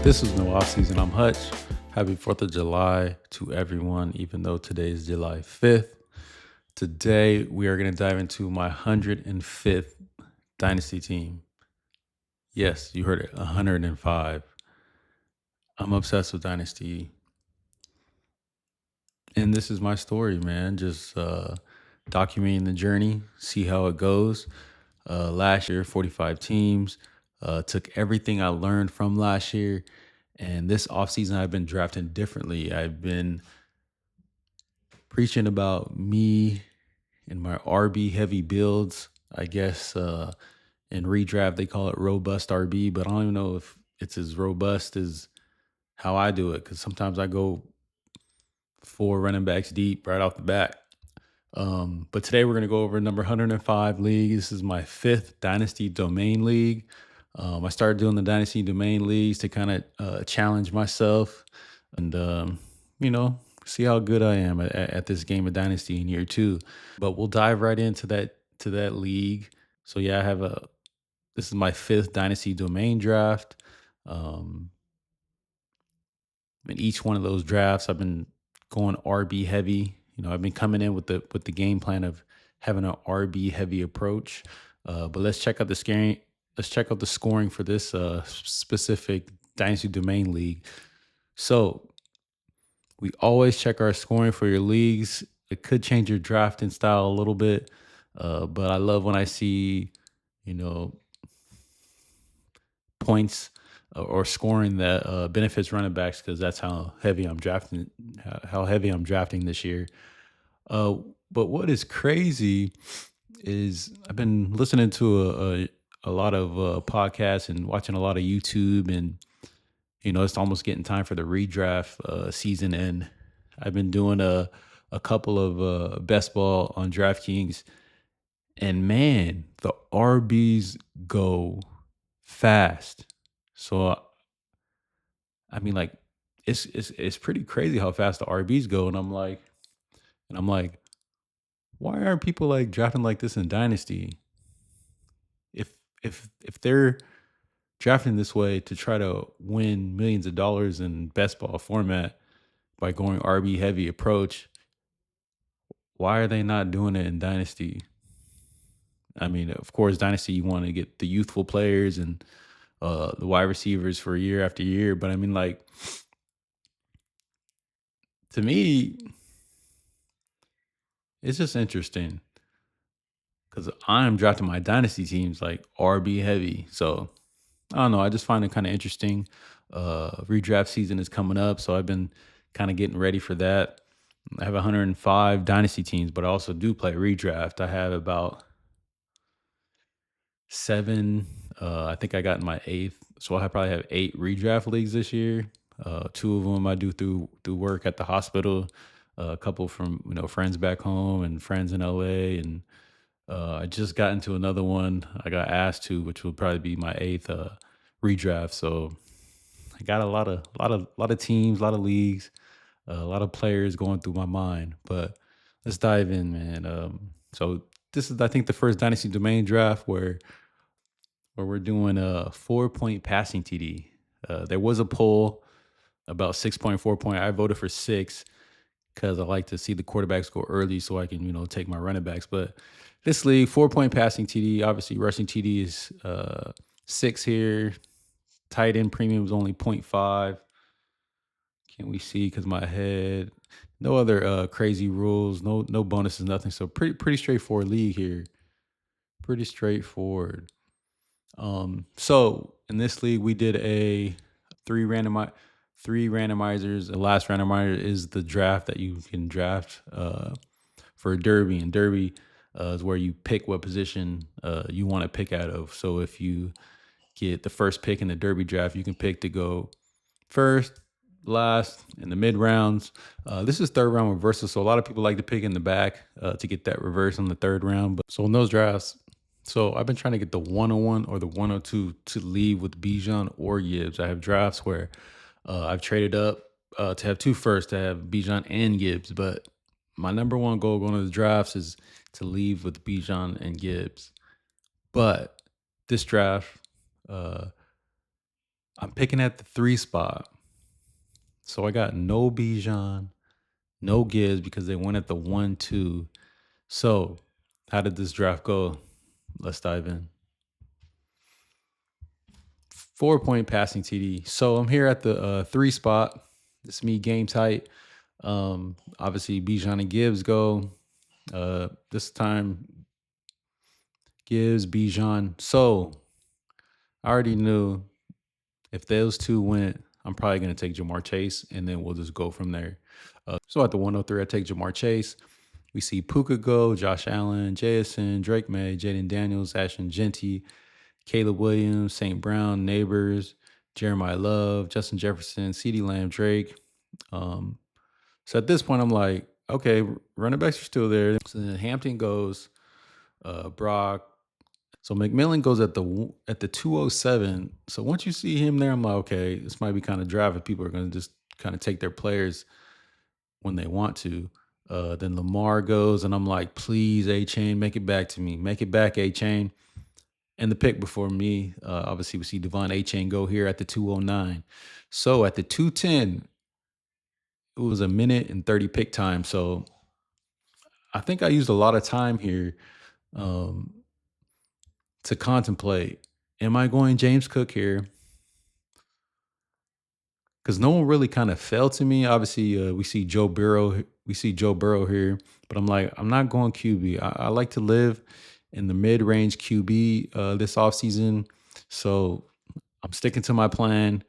This is no Offseason. I'm Hutch. Happy 4th of July to everyone, even though today is July 5th. Today, we are going to dive into my 105th Dynasty team. Yes, you heard it, 105. I'm obsessed with Dynasty. And this is my story, man. Just documenting the journey, see how it goes. Last year, 45 teams. Took everything I learned from last year. And this offseason, I've been drafting differently. I've been preaching about me and my RB heavy builds. I guess in redraft, they call it robust RB, but I don't even know if it's as robust as how I do it because sometimes I go 4 running backs deep right off the bat. But today we're going to go over number 105 league. This is my 5th Dynasty Domain League. I started doing the Dynasty Domain Leagues to kind of challenge myself and, see how good I am at this game of Dynasty in year 2. But we'll dive right into that league. So yeah, this is my 5th Dynasty Domain draft. In each one of those drafts, I've been going RB heavy. I've been coming in with the game plan of having an RB heavy approach. But let's check out the scoring. Let's check out the scoring for this specific Dynasty Domain League. So we always check our scoring for your leagues. It could change your drafting style a little bit, but I love when I see, points or scoring that benefits running backs because that's how heavy I'm drafting. How heavy I'm drafting this year. But what is crazy is I've been listening to a lot of podcasts and watching a lot of YouTube, and it's almost getting time for the redraft season, and I've been doing a couple of best ball on DraftKings, and man, the RBs go fast. So I mean, like it's pretty crazy how fast the RBs go, and I'm like, why aren't people like drafting like this in Dynasty? If they're drafting this way to try to win millions of dollars in best ball format by going RB heavy approach, why are they not doing it in Dynasty? I mean, of course, Dynasty, you want to get the youthful players and the wide receivers for year after year. But I mean, like, to me, it's just interesting because I'm drafting my Dynasty teams like RB heavy. So I don't know. I just find it kind of interesting. Redraft season is coming up, so I've been kind of getting ready for that. I have 105 Dynasty teams, but I also do play redraft. I have about 7. I think I got in my 8th, so I probably have 8 redraft leagues this year. 2 of them I do through work at the hospital. A couple from friends back home and friends in LA, and I just got into another one. I got asked to, which will probably be my 8th redraft. So I got a lot of teams, a lot of leagues, a lot of players going through my mind. But let's dive in, man. So this is, I think, the first Dynasty Domain draft where we're doing a 4-point passing TD. There was a poll about 6.4 point. I voted for 6 because I like to see the quarterbacks go early so I can, take my running backs. But this league, 4-point passing TD, obviously rushing TD is 6 here. Tight end premium is only 0.5. Can we see? Because my head, no other crazy rules, no bonuses, nothing. So pretty straightforward league here. Pretty straightforward. So in this league, we did a 3 randomizers. The last randomizer is the draft that you can draft for Derby. And Derby is where you pick what position you want to pick out of. So if you get the first pick in the Derby draft, you can pick to go first, last, in the mid rounds. This is 3rd round reversal, so a lot of people like to pick in the back to get that reverse in the 3rd round. But so in those drafts, so I've been trying to get the 101 or the 102 to leave with Bijan or Gibbs. I have drafts where I've traded up to have 2 firsts, to have Bijan and Gibbs. But my number one goal going to the drafts is to leave with Bijan and Gibbs. But this draft, I'm picking at the 3 spot. So I got no Bijan, no Gibbs because they went at the 1-2. So how did this draft go? Let's dive in. 4-point passing TD. So I'm here at the 3 spot. It's me game tight. Obviously Bijan and Gibbs go. This time Gibbs, Bijan. So I already knew if those two went, I'm probably going to take Jamar Chase, and then we'll just go from there. So at the 103, I take Jamar Chase. We see Puka go, Josh Allen, Jason, Drake May, Jaden Daniels, Ashton Genty, Caleb Williams, St. Brown, Neighbors, Jeremiah Love, Justin Jefferson, CeeDee Lamb, Drake. So at this point, I'm like, okay, running backs are still there. So then Hampton goes, Brock. So McMillan goes at the 207. So once you see him there, I'm like, okay, this might be kind of draft if people are going to just kind of take their players when they want to. Then Lamar goes, and I'm like, please, A-Chain, make it back to me. Make it back, A-Chain. And the pick before me, obviously, we see Devon A-Chain go here at the 209. So at the 210, it was a minute and 30 pick time. So I think I used a lot of time here to contemplate. Am I going James Cook here? Because no one really kind of fell to me. Obviously, we see Joe Burrow. We see Joe Burrow here, but I'm like, I'm not going QB. I like to live in the mid-range QB this offseason. So I'm sticking to my plan.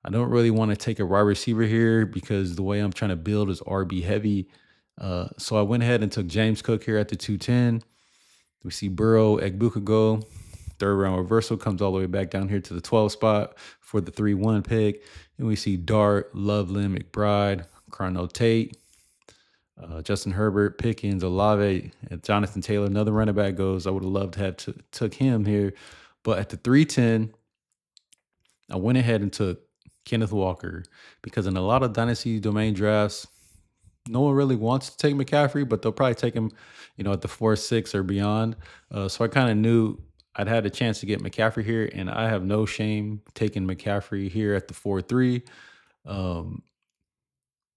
I don't really want to take a wide receiver here because the way I'm trying to build is RB heavy. So I went ahead and took James Cook here at the 210. We see Burrow, Egbuka go. Third round reversal comes all the way back down here to the 12 spot for the 3-1 pick. And we see Dart, Loveland, McBride, Chrono Tate, Justin Herbert, Pickens, Olave, and Jonathan Taylor. Another running back goes. I would have loved to have took him here. But at the 310, I went ahead and took Kenneth Walker because in a lot of Dynasty domain drafts, no one really wants to take McCaffrey, but they'll probably take him, at the 4-6 or beyond. So I kind of knew I'd had a chance to get McCaffrey here, and I have no shame taking McCaffrey here at the 4-3.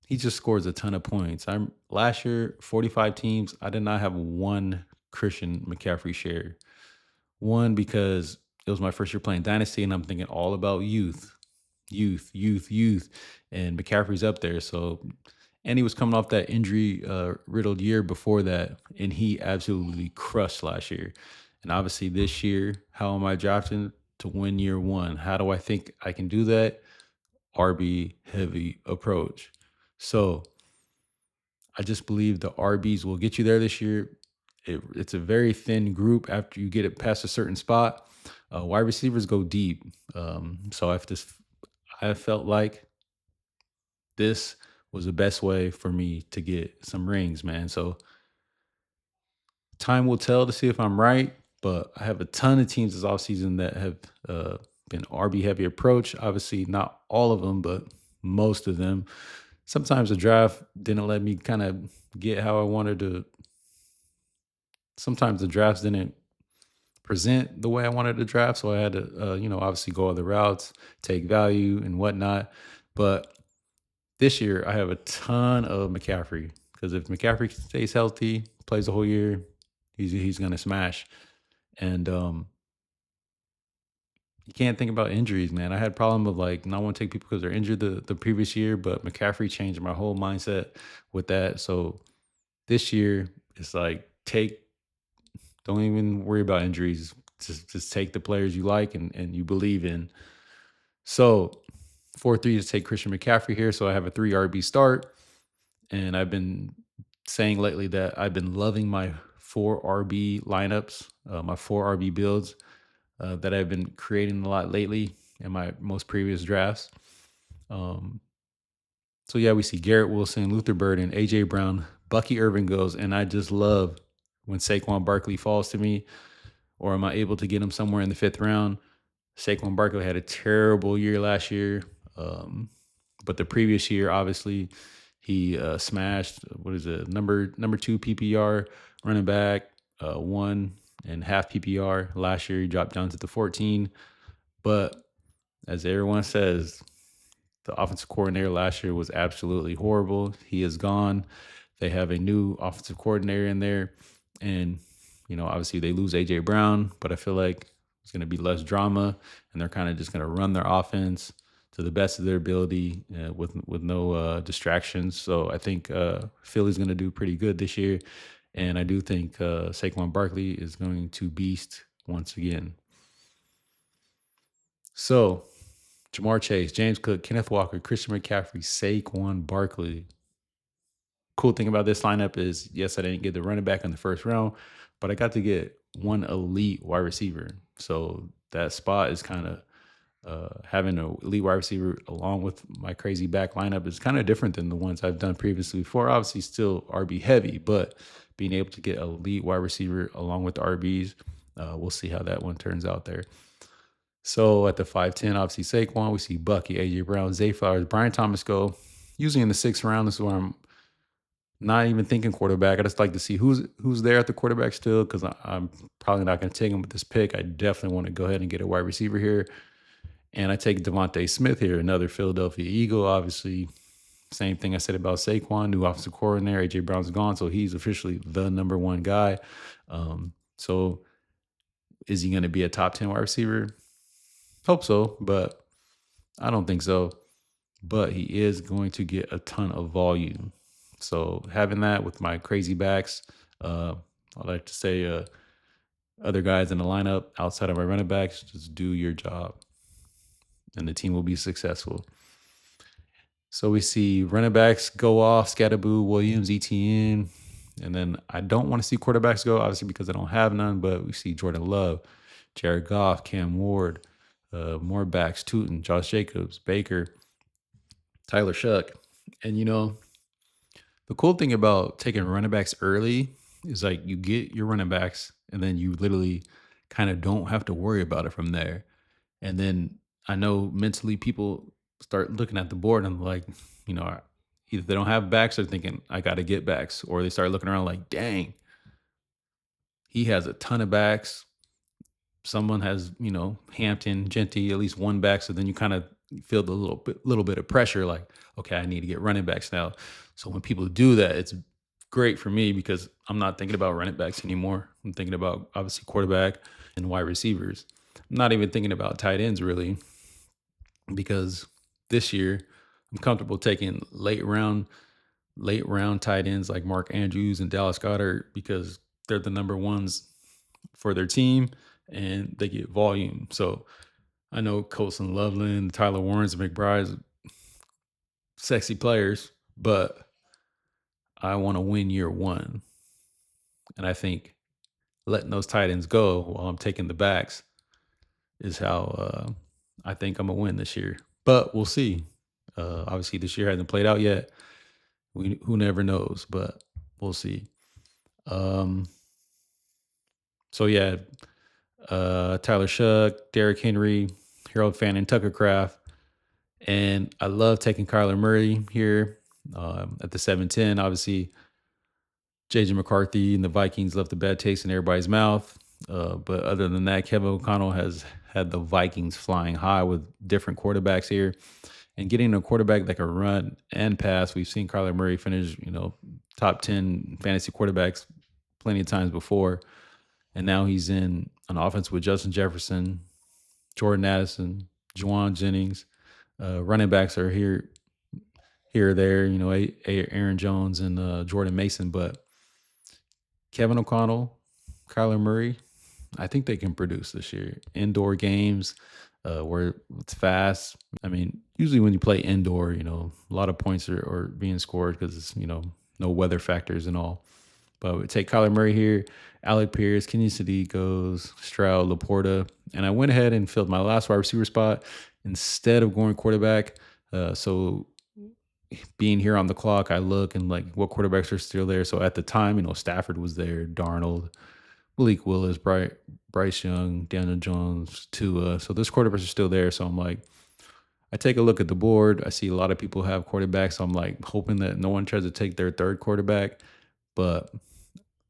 He just scores a ton of points. Last year, 45 teams, I did not have one Christian McCaffrey share. One, because it was my first year playing Dynasty, and I'm thinking all about youth. And McCaffrey's up there. So, and he was coming off that injury riddled year before that, and he absolutely crushed last year. And obviously this year, how am I drafting to win year one? How do I think I can do that? RB heavy approach. So I just believe the RBs will get you there this year. It's a very thin group after you get it past a certain spot. Wide receivers go deep. So I felt like this was the best way for me to get some rings, man. So time will tell to see if I'm right, but I have a ton of teams this offseason that have been RB heavy approach. Obviously, not all of them, but most of them. Sometimes the draft didn't let me kind of get how I wanted to. Sometimes the drafts didn't present the way I wanted to draft, so I had to, obviously go other routes, take value and whatnot. But this year, I have a ton of McCaffrey because if McCaffrey stays healthy, plays the whole year, he's going to smash. And you can't think about injuries, man. I had a problem with like not want to take people because they're injured the previous year, but McCaffrey changed my whole mindset with that. So this year, it's like don't even worry about injuries. Just take the players you like and you believe in. So 4-3 to take Christian McCaffrey here. So I have a 3 RB start. And I've been saying lately that I've been loving my 4 RB lineups, my 4 RB builds that I've been creating a lot lately in my most previous drafts. So yeah, we see Garrett Wilson, Luther Burden, AJ Brown, Bucky Irvin goes, and I just love when Saquon Barkley falls to me, or am I able to get him somewhere in the 5th round? Saquon Barkley had a terrible year last year, but the previous year, obviously, he smashed. What is it? Number 2 PPR running back, 1.5 PPR. Last year, he dropped down to the 14. But as everyone says, the offensive coordinator last year was absolutely horrible. He is gone. They have a new offensive coordinator in there. And, obviously they lose AJ Brown, but I feel like it's going to be less drama and they're kind of just going to run their offense to the best of their ability with no distractions. So I think Philly's going to do pretty good this year. And I do think Saquon Barkley is going to beast once again. So Jamar Chase, James Cook, Kenneth Walker, Christian McCaffrey, Saquon Barkley. Cool thing about this lineup is, yes, I didn't get the running back in the first round, but I got to get one elite wide receiver. So that spot is kind of having an elite wide receiver along with my crazy back lineup is kind of different than the ones I've done previously before. Obviously, still RB heavy, but being able to get a elite wide receiver along with the RBs, we'll see how that one turns out there. So at the 5'10", obviously Saquon, we see Bucky, AJ Brown, Zay Flowers, Brian Thomas go. Usually in the 6th round, this is where I'm not even thinking quarterback. I just like to see who's there at the quarterback still, because I'm probably not going to take him with this pick. I definitely want to go ahead and get a wide receiver here. And I take Devontae Smith here, another Philadelphia Eagle. Obviously, same thing I said about Saquon, new offensive coordinator. AJ Brown's gone, so he's officially the number one guy. So is he going to be a top 10 wide receiver? Hope so, but I don't think so. But he is going to get a ton of volume. So having that with my crazy backs, I like to say other guys in the lineup outside of my running backs, just do your job and the team will be successful. So we see running backs go off, Scatterboo, Williams, ETN. And then I don't want to see quarterbacks go, obviously, because I don't have none, but we see Jordan Love, Jared Goff, Cam Ward, more backs, Tootin, Josh Jacobs, Baker, Tyler Shuck. And, the cool thing about taking running backs early is like you get your running backs and then you literally kind of don't have to worry about it from there. And then I know mentally people start looking at the board and like, either they don't have backs or thinking I got to get backs, or they start looking around like, dang, he has a ton of backs. Someone has, Hampton, Genty, at least one back. So then you kind of feel the little bit of pressure, like, okay, I need to get running backs now. So when people do that, it's great for me because I'm not thinking about running backs anymore. I'm thinking about obviously quarterback and wide receivers. I'm not even thinking about tight ends really, because this year I'm comfortable taking late round tight ends like Mark Andrews and Dallas Goedert because they're the number ones for their team and they get volume. So I know Colson Loveland, Tyler Warrens, and McBride's sexy players, but I want to win year one. And I think letting those tight ends go while I'm taking the backs is how I think I'm going to win this year. But we'll see. Obviously, this year hasn't played out yet. Who never knows, but we'll see. So, yeah, Tyler Shuck, Derrick Henry, Harold Fannin, Tucker Kraft. And I love taking Kyler Murray here at the 7-10. Obviously, J.J. McCarthy and the Vikings left a bad taste in everybody's mouth. But other than that, Kevin O'Connell has had the Vikings flying high with different quarterbacks here. And getting a quarterback that can run and pass, we've seen Kyler Murray finish, top 10 fantasy quarterbacks plenty of times before. And now he's in an offense with Justin Jefferson, Jordan Addison, Juwan Jennings. Running backs are here or there, Aaron Jones and Jordan Mason. But Kevin O'Connell, Kyler Murray, I think they can produce this year. Indoor games where it's fast. I mean, usually when you play indoor, a lot of points are being scored because it's, no weather factors and all. But we take Kyler Murray here, Alec Pierce, Kenny Sadiq goes, Stroud, Laporta. And I went ahead and filled my last wide receiver spot instead of going quarterback. So being here on the clock, I look and like what quarterbacks are still there. So at the time, Stafford was there, Darnold, Malik Willis, Bryce Young, Daniel Jones, Tua. So those quarterbacks are still there. So I'm like, I take a look at the board. I see a lot of people have quarterbacks. So I'm like hoping that no one tries to take their third quarterback, but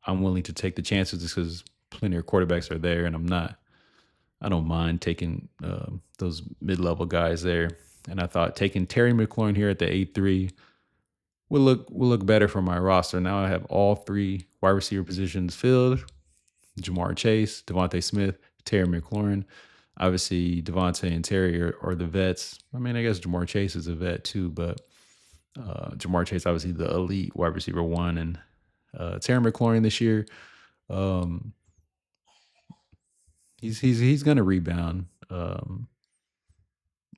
I'm willing to take the chances just because plenty of quarterbacks are there and I'm not I don't mind taking those mid-level guys there. And I thought taking Terry McLaurin here at the 8-3 will look better for my roster. Now I have all three wide receiver positions filled. Jamar Chase, Devontae Smith, Terry McLaurin. Obviously, Devontae and Terry are the vets. I mean, I guess Jamar Chase is a vet too, but Jamar Chase, obviously the elite wide receiver one, and Terry McLaurin this year, um, he's going to rebound. A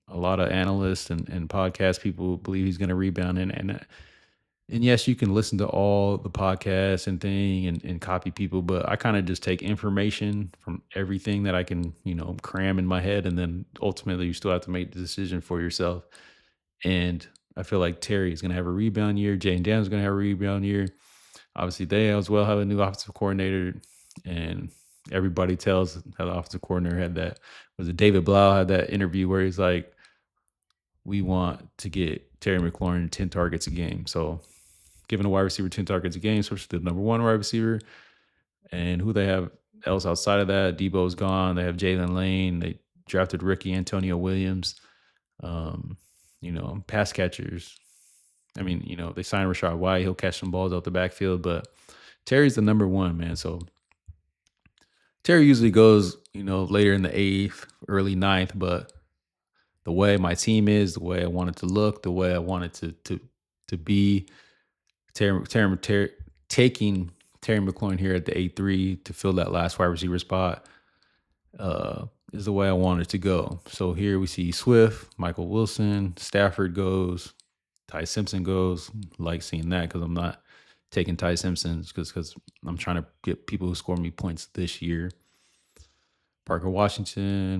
lot of analysts and podcast people believe he's going to rebound, and yes, you can listen to all the podcasts and thing and copy people, but I kind of just take information from everything that I can, cram in my head. And then ultimately you still have to make the decision for yourself. And I feel like Terry is going to have a rebound year. Jay and Dan is going to have a rebound year. Obviously, they as well have a new offensive coordinator. And everybody tells how the offensive coordinator had that. Was it David Blau had that interview where he's like, we want to get Terry McLaurin 10 targets a game. So giving a wide receiver 10 targets a game, especially the number one wide receiver. And who they have else outside of that, Debo's gone. They have Jalen Lane. They drafted rookie Antonio Williams. Pass catchers. I mean, they signed Rashad White. He'll catch some balls out the backfield, but Terry's the number one, man. So Terry usually goes, later in the 8th, early ninth, but the way my team is, the way I want it to look, the way I want it to be, taking Terry McLaurin here at the 8-3 to fill that last wide receiver spot is the way I want it to go. So here we see Swift, Michael Wilson, Stafford goes, Ty Simpson goes. Like seeing that because I'm not taking Ty Simpson because I'm trying to get people who score me points this year. Parker Washington,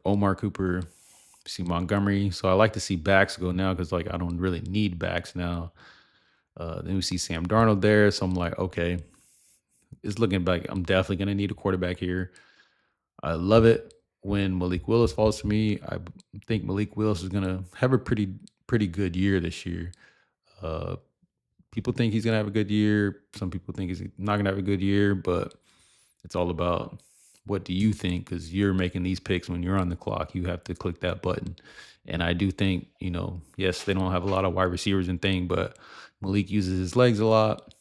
Omar Cooper, see Montgomery. So I like to see backs go now because I don't really need backs now. Then we see Sam Darnold there. So I'm like, okay, it's looking like I'm definitely going to need a quarterback here. I love it when Malik Willis falls to me. I think Malik Willis is going to have a pretty good year this year. People think he's going to have a good year. Some people think he's not going to have a good year, but it's all about what do you think? Because you're making these picks when you're on the clock. You have to click that button. And I do think, yes, they don't have a lot of wide receivers and thing, but Malik uses his legs a lot.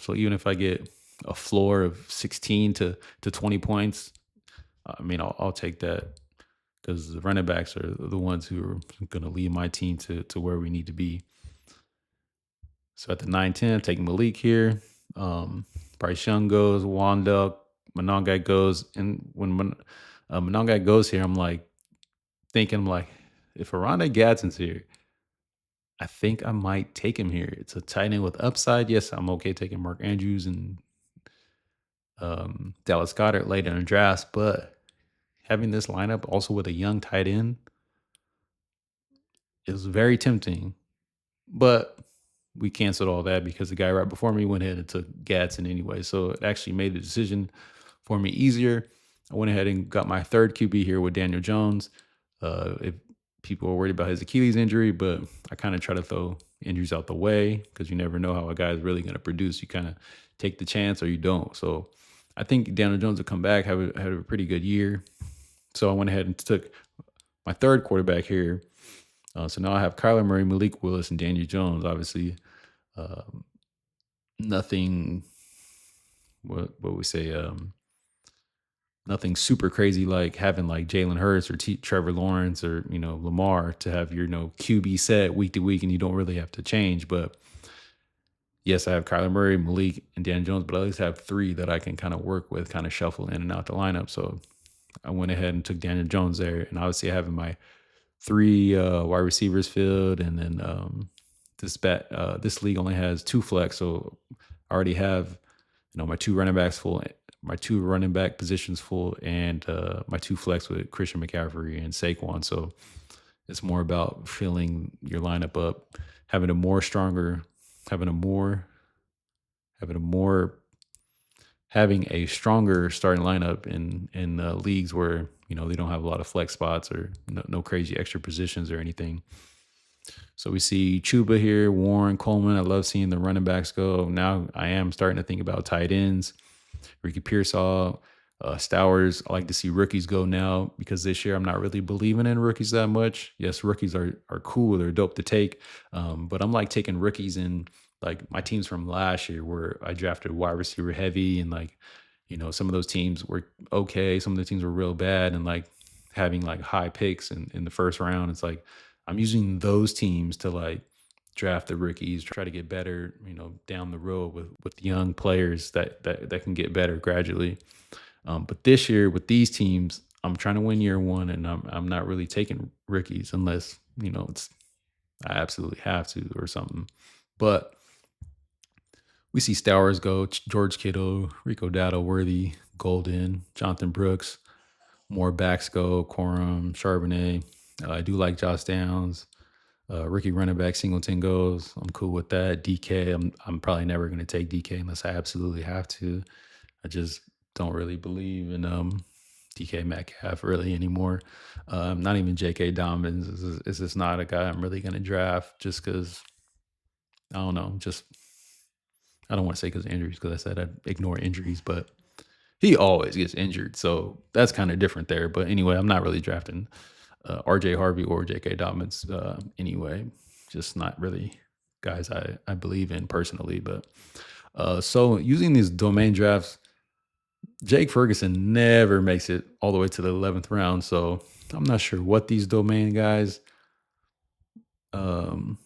So even if I get a floor of 16 to 20 points, I mean, I'll take that because the running backs are the ones who are going to lead my team to where we need to be. So at the 9-10, taking Malik here. Bryce Young goes, Wandell, Monongai goes. And when Monongai goes here, I'm thinking, if Aranda Gadsden's here, I think I might take him here. It's a tight end with upside. Yes, I'm okay taking Mark Andrews and Dallas Goedert later in the drafts, but having this lineup also with a young tight end is very tempting. But we canceled all that because the guy right before me went ahead and took Gadsden anyway. So it actually made the decision for me easier. I went ahead and got my third QB here with Daniel Jones. If people are worried about his Achilles injury, but I kind of try to throw injuries out the way because you never know how a guy is really going to produce. You kind of take the chance or you don't. So I think Daniel Jones will come back, have a pretty good year. So I went ahead and took my third quarterback here. So now I have Kyler Murray, Malik Willis, and Daniel Jones. Obviously, nothing. What we say? Nothing super crazy like having Jalen Hurts or Trevor Lawrence or Lamar to have your QB set week to week and you don't really have to change. But yes, I have Kyler Murray, Malik, and Dan Jones, but I at least have three that I can kind of work with, kind of shuffle in and out the lineup. So I went ahead and took Daniel Jones there, and obviously I have my three wide receivers filled, and then this league only has 2 flex, so I already have my 2 running backs full. My 2 running back positions full and my 2 flex with Christian McCaffrey and Saquon. So it's more about filling your lineup up, having a stronger starting lineup in leagues where they don't have a lot of flex spots or no crazy extra positions or anything. So we see Chuba here, Warren, Coleman. I love seeing the running backs go. Now I am starting to think about tight ends. Ricky Pearsall, Stowers, I like to see rookies go now because this year I'm not really believing in rookies that much. Yes, rookies are cool, they're dope to take, but I'm like taking rookies in like my teams from last year where I drafted wide receiver heavy and like some of those teams were okay, some of the teams were real bad, and like having like high picks in the first round. It's like I'm using those teams to like draft the rookies, try to get better, down the road with young players that can get better gradually. But this year with these teams, I'm trying to win year one, and I'm not really taking rookies unless it's I absolutely have to or something. But we see Stowers go, George Kittle, Rico Dowdle, Worthy, Golden, Jonathan Brooks, more backs go, Corum, Charbonnet. I do like Josh Downs. Rookie running back Singleton goes. I'm cool with that. DK, I'm probably never going to take DK unless I absolutely have to. I just don't really believe in DK Metcalf really anymore. Not even J.K. Dobbins is just not a guy I'm really going to draft just because, I don't know, just I don't want to say because of injuries because I said I'd ignore injuries, but he always gets injured. So that's kind of different there. But anyway, I'm not really drafting RJ Harvey or J.K. Dobbins anyway. Just not really guys I believe in personally. But so using these domain drafts, Jake Ferguson never makes it all the way to the 11th round. So I'm not sure what these domain guys um,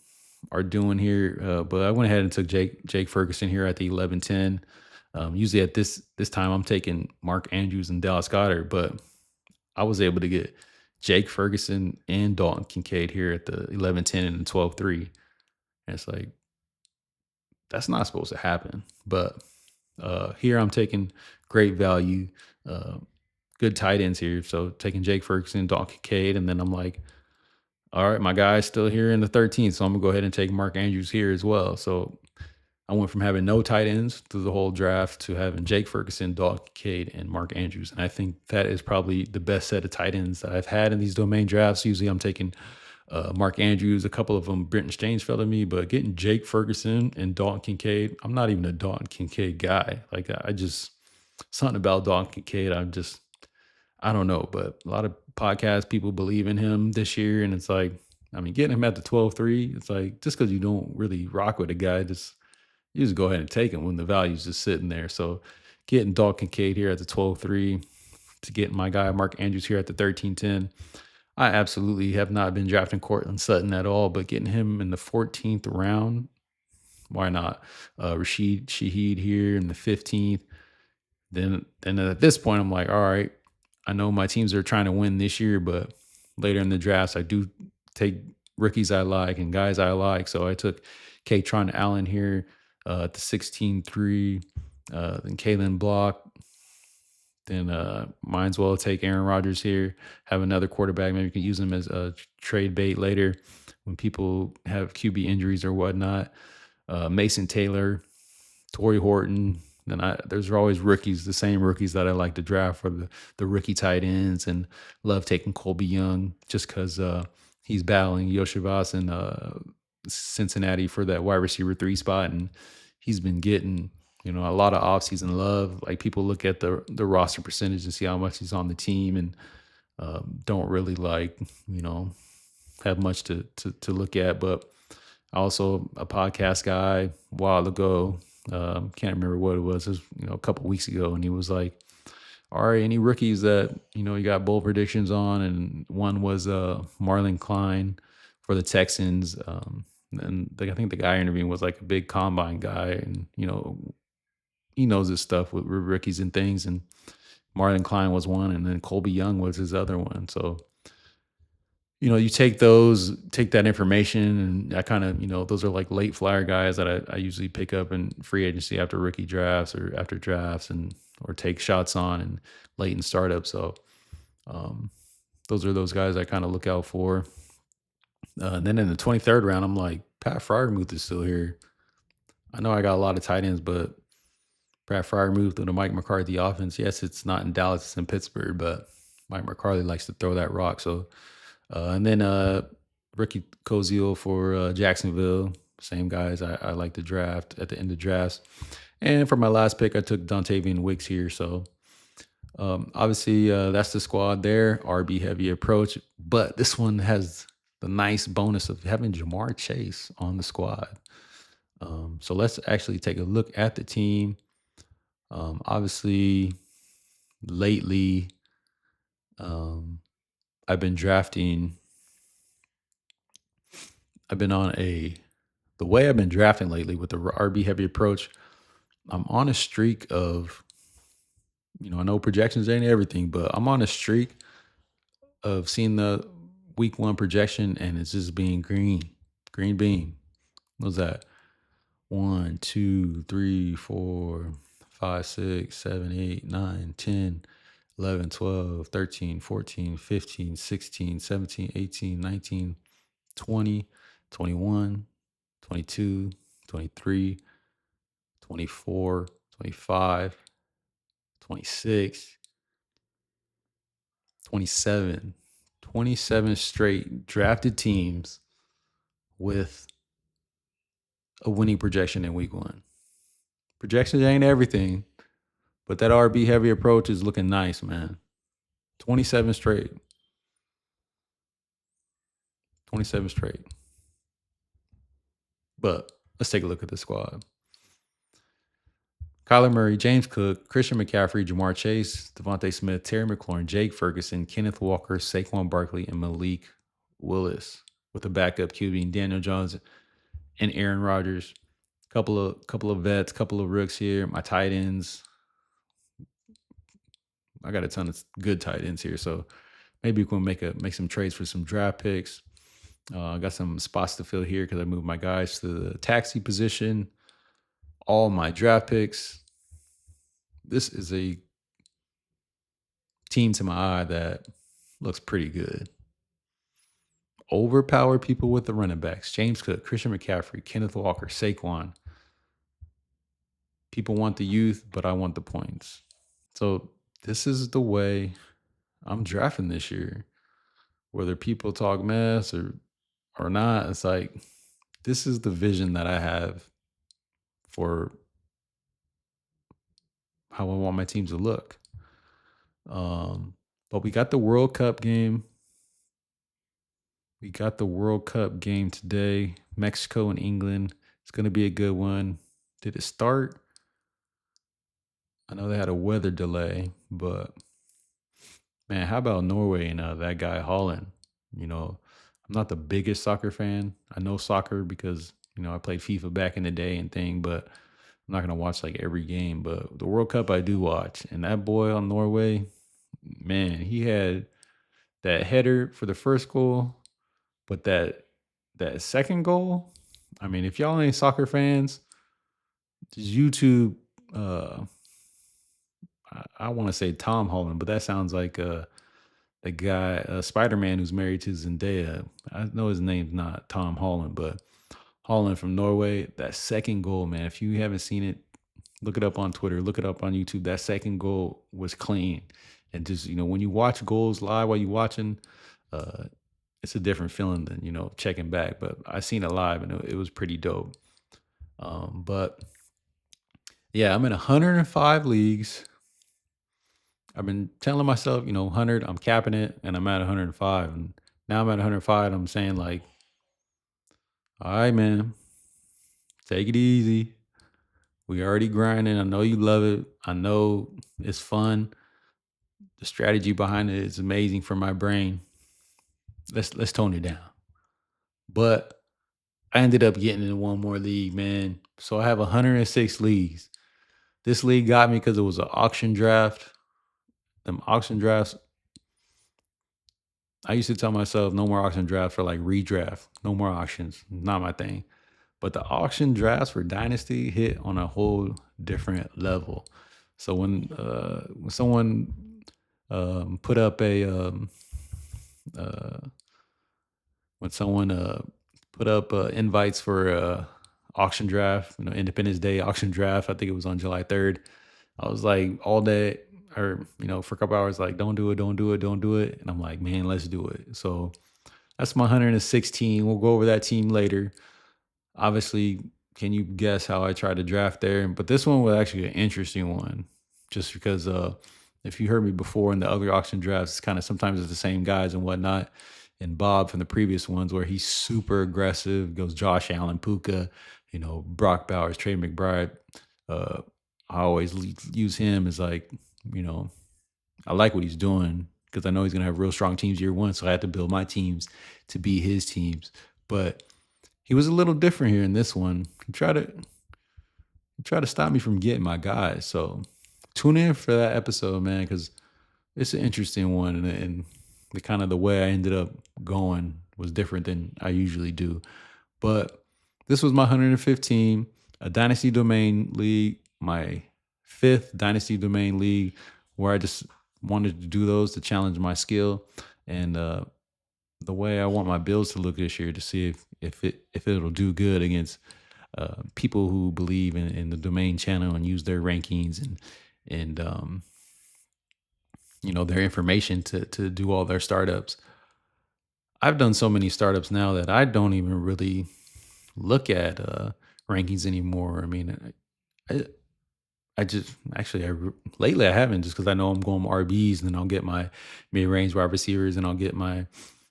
are doing here. But I went ahead and took Jake Ferguson here at the 11-10. Usually at this time, I'm taking Mark Andrews and Dallas Goedert, but I was able to get Jake Ferguson and Dalton Kincaid here at the 11-10 and the 12-3. And it's like, that's not supposed to happen. But here I'm taking great value, good tight ends here. So taking Jake Ferguson, Dalton Kincaid, and then I'm like, all right, my guy's still here in the 13th, so I'm gonna go ahead and take Mark Andrews here as well. So I went from having no tight ends through the whole draft to having Jake Ferguson, Dalton Kincaid, and Mark Andrews. And I think that is probably the best set of tight ends that I've had in these domain drafts. Usually I'm taking Mark Andrews, a couple of them, Brenton Strange fell to me, but getting Jake Ferguson and Dalton Kincaid, I'm not even a Dalton Kincaid guy. Like I just, something about Dalton Kincaid, I don't know, but a lot of podcast people believe in him this year. And it's like, I mean, getting him at the 12-3, it's like, just because you don't really rock with a guy, you just go ahead and take him when the value's just sitting there. So getting Dalton Kincaid here at the 12-3 to get my guy Mark Andrews here at the 13-10. I absolutely have not been drafting Cortland Sutton at all, but getting him in the 14th round, why not? Rashid Shaheed here in the 15th. Then at this point, I'm like, all right, I know my teams are trying to win this year, but later in the drafts, I do take rookies I like and guys I like. So I took Katron Allen here at the 16-3, then Kalen Block. Then might as well take Aaron Rodgers here, have another quarterback. Maybe you can use him as a trade bait later when people have QB injuries or whatnot. Mason Taylor, Torrey Horton. Then there's always rookies, the same rookies that I like to draft for the rookie tight ends, and love taking Colby Young just because he's battling Yoshivas in Cincinnati for that wide receiver 3 spot, and he's been getting a lot of offseason love. Like people look at the roster percentage and see how much he's on the team, and don't really have much to look at. But also a podcast guy a while ago, can't remember what it was. It was a couple weeks ago, and he was like, all right, any rookies that you got bold predictions on, and one was Marlon Klein for the Texans. And I think the guy interviewing was like a big combine guy, and he knows his stuff with rookies and things. And Marlon Klein was one, and then Colby Young was his other one. So, you take that information, and I kind of, those are like late flyer guys that I usually pick up in free agency after rookie drafts or after drafts, or take shots on and late in startup. So, those are those guys I kind of look out for. And then in the 23rd round, I'm like, Pat Freiermuth is still here. I know I got a lot of tight ends, but Pat Freiermuth and the Mike McCarthy offense, yes, it's not in Dallas, it's in Pittsburgh, but Mike McCarthy likes to throw that rock. So, and then Ricky Koziel for Jacksonville, same guys I like to draft at the end of drafts. And for my last pick, I took Dontavian Wicks here. So Obviously, that's the squad there, RB heavy approach. But this one has the nice bonus of having Jamar Chase on the squad. So let's actually take a look at the team. Obviously, lately, um, I've been drafting. I've been on the way I've been drafting lately with the RB heavy approach. I'm on a streak of, I know projections ain't everything, but I'm on a streak of seeing the week one projection and it's just being green bean. What's that? 1, 2, 3, 4, 5, 6, 7, 8, 9, 10, 11, 12, 13, 14, 15, 16, 17, 18, 19, 20, 21, 22, 23, 24, 25, 26, 27, 27 straight drafted teams with a winning projection in week one. Projections ain't everything, but that RB heavy approach is looking nice, man. 27 straight. 27 straight. But let's take a look at the squad. Kyler Murray, James Cook, Christian McCaffrey, Jamar Chase, Devontae Smith, Terry McLaurin, Jake Ferguson, Kenneth Walker, Saquon Barkley, and Malik Willis, with a backup QB Daniel Jones and Aaron Rodgers. Couple of vets, couple of rooks here. My tight ends. I got a ton of good tight ends here, so maybe we can make some trades for some draft picks. I got some spots to fill here because I moved my guys to the taxi position. All my draft picks. This is a team to my eye that looks pretty good. Overpower people with the running backs. James Cook, Christian McCaffrey, Kenneth Walker, Saquon. People want the youth, but I want the points. So this is the way I'm drafting this year. Whether people talk mess or not, it's like this is the vision that I have for how I want my teams to look. But we got the World Cup game. We got the World Cup game today. Mexico and England. It's going to be a good one. Did it start? I know they had a weather delay, but man, how about Norway and that guy Holland? I'm not the biggest soccer fan. I know soccer because I played FIFA back in the day and thing, but I'm not gonna watch like every game. But the World Cup I do watch, and that boy on Norway, man, he had that header for the first goal, but that second goal. I mean, if y'all ain't soccer fans, just YouTube. I want to say Tom Holland, but that sounds like the guy, Spider-Man, who's married to Zendaya. I know his name's not Tom Holland, but Holland from Norway. That second goal, man. If you haven't seen it, look it up on Twitter, look it up on YouTube. That second goal was clean. And just, when you watch goals live while you're watching, it's a different feeling than, checking back. But I seen it live and it was pretty dope. But yeah, I'm in 105 leagues. I've been telling myself, 100, I'm capping it, and I'm at 105. And now I'm at 105. I'm saying, like, all right, man, take it easy. We already grinding. I know you love it. I know it's fun. The strategy behind it is amazing for my brain. Let's tone it down. But I ended up getting in one more league, man. So I have 106 leagues. This league got me because it was an auction draft. Them auction drafts, I used to tell myself no more auction drafts for like redraft. No more auctions. Not my thing. But the auction drafts for Dynasty hit on a whole different level. So when someone put up a when someone put up invites for auction draft, Independence Day auction draft, I think it was on July 3rd. I was like all day, or for a couple hours, like, don't do it, don't do it, don't do it. And I'm like, man, let's do it. So that's my 116. We'll go over that team later. Obviously, can you guess how I tried to draft there? But this one was actually an interesting one, just because if you heard me before in the other auction drafts, it's kind of sometimes it's the same guys and whatnot. And Bob from the previous ones where he's super aggressive, goes Josh Allen, Puka, Brock Bowers, Trey McBride. Uh, I always use him as like, you know, I like what he's doing because I know he's going to have real strong teams year one. So I had to build my teams to be his teams. But he was a little different here in this one. He tried to stop me from getting my guys. So tune in for that episode, man, because it's an interesting one, and the kind of the way I ended up going was different than I usually do. But this was my 115, a Dynasty Domain League, my fifth Dynasty Domain League, where I just wanted to do those to challenge my skill and the way I want my builds to look this year to see if it'll do good against people who believe in the domain channel and use their rankings and their information to do all their startups. I've done so many startups now that I don't even really look at rankings anymore. I mean, I just actually lately I haven't, just because I know I'm going RBs and then I'll get my mid-range wide receivers and I'll get my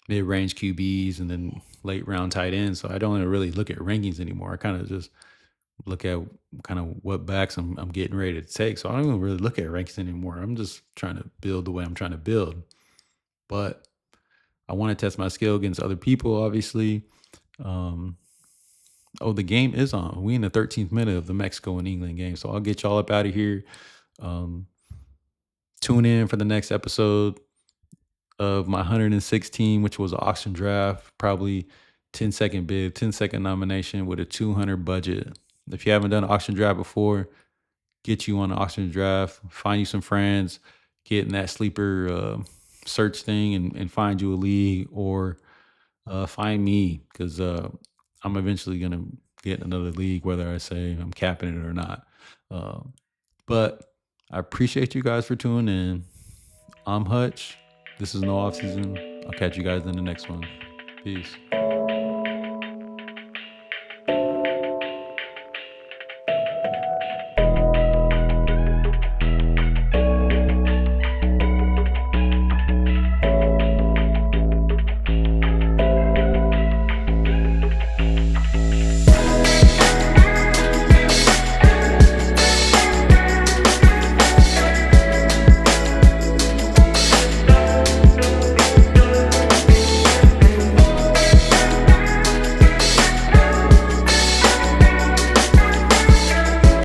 mid-range QBs and then late round tight ends. So I don't even really look at rankings anymore. I kind of just look at kind of what backs I'm getting ready to take. So I don't even really look at rankings anymore. I'm just trying to build the way I'm trying to build. But I want to test my skill against other people, obviously. The game is on. We in the 13th minute of the Mexico and England game. So I'll get y'all up out of here. Tune in for the next episode of my 116, which was an auction draft, probably 10-second bid, 10-second nomination with a 200 budget. If you haven't done an auction draft before, get you on an auction draft, find you some friends, get in that sleeper search thing and find you a league, or find me, because I'm eventually going to get another league, whether I say I'm capping it or not. But I appreciate you guys for tuning in. I'm Hutch. This is No Offseason. I'll catch you guys in the next one. Peace.